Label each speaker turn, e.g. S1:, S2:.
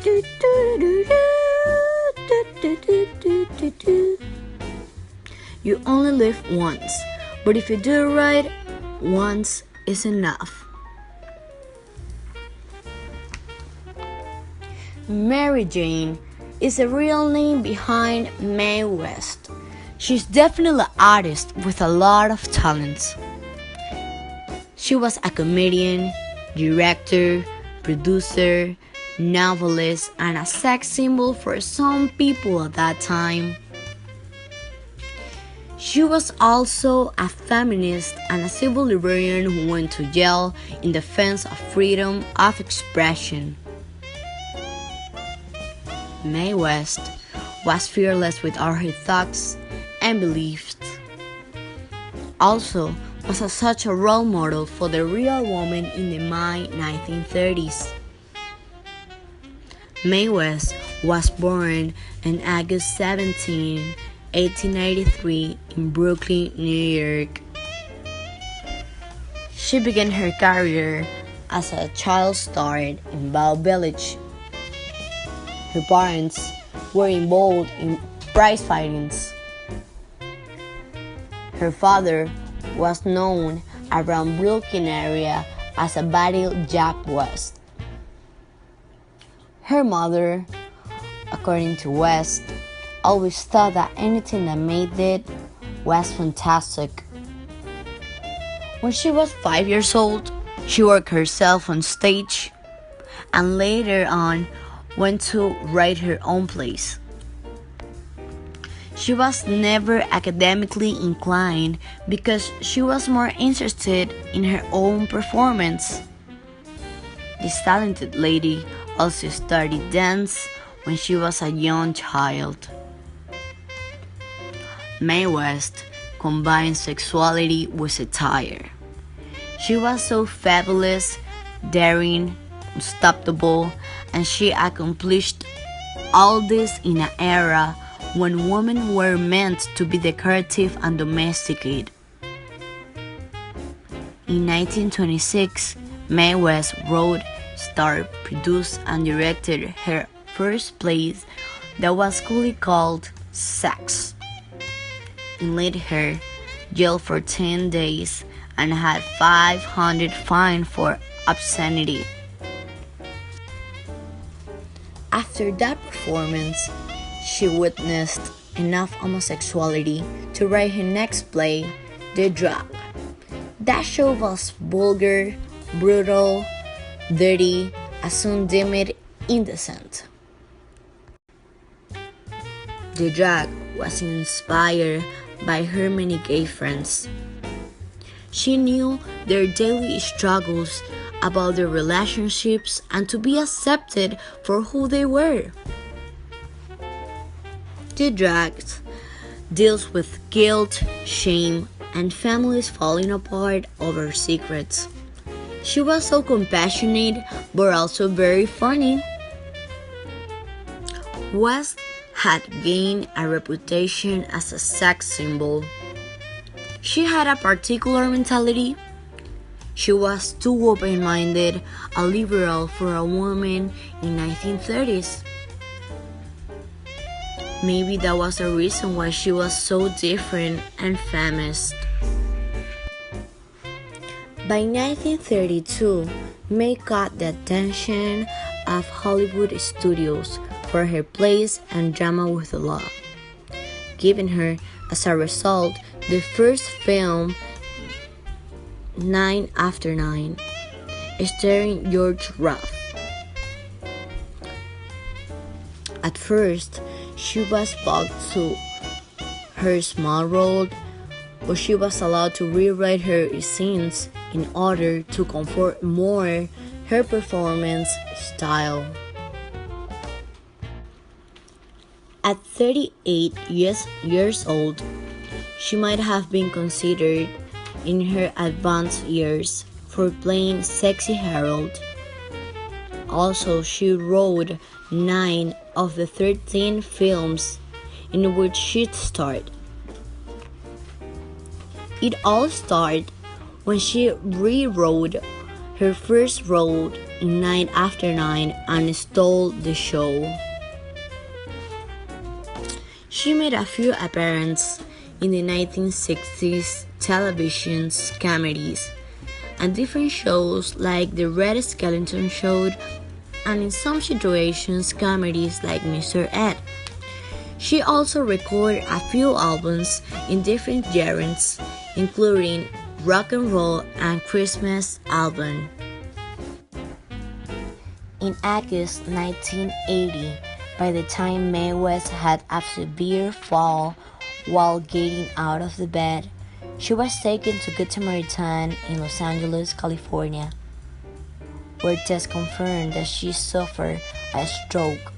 S1: You only live once, but if you do it right, once is enough. Mary Jane is the real name behind Mae West. She's definitely an artist with a lot of talents. She was a comedian, director, producer, novelist, and a sex symbol for some people at that time. She was also a feminist and a civil librarian who went to jail in defense of freedom of expression. Mae West was fearless with all her thoughts and beliefs. Also, was such a role model for the real woman in the May 1930s. Mae West was born on August 17, 1893 in Brooklyn, New York. She began her career as a child star in Bell Village. Her parents were involved in prize fightings. Her father was known around Brooklyn area as a Battle Jack West. Her mother, according to West, always thought that anything that Mae did was fantastic. When she was 5 years old, she worked herself on stage and later on went to write her own plays. She was never academically inclined because she was more interested in her own performance. This talented lady also studied dance when she was a young child. Mae West combined sexuality with satire. She was so fabulous, daring, unstoppable, and she accomplished all this in an era when women were meant to be decorative and domesticated. In 1926, Mae West wrote, starred, produced, and directed her first play that was coolly called Sex. It led her jail for 10 days and had $500 fine for obscenity. After that performance, she witnessed enough homosexuality to write her next play, The Drag. That show was vulgar, brutal, dirty, and soon deemed indecent. The Drag was inspired by her many gay friends. She knew their daily struggles about their relationships and to be accepted for who they were. The Drag deals with guilt, shame, and families falling apart over secrets. She was so compassionate but also very funny. West had gained a reputation as a sex symbol. She had a particular mentality. She was too open-minded, a liberal for a woman in 1930s. Maybe that was the reason why she was so different and famous. By 1932, Mae caught the attention of Hollywood studios for her plays and drama with the law, giving her, as a result, the first film, 9 After 9, starring George Ruff. At first, she was blocked to her small role, but she was allowed to rewrite her scenes in order to comfort more her performance style. At 38 years old, she might have been considered in her advanced years for playing Sexy Harold. Also, she wrote 9 of the 13 films in which she starred. It all started when she rewrote her first role night after night and stole the show. She made a few appearances in the 1960s television comedies and different shows like The Red Skeleton Show, and in some situations comedies like Mr. Ed. She also recorded a few albums in different genres, including rock and roll and Christmas album. In August 1980, by the time Mae West had a severe fall while getting out of the bed, she was taken to Good Samaritan in Los Angeles, California, where tests confirmed that she suffered a stroke.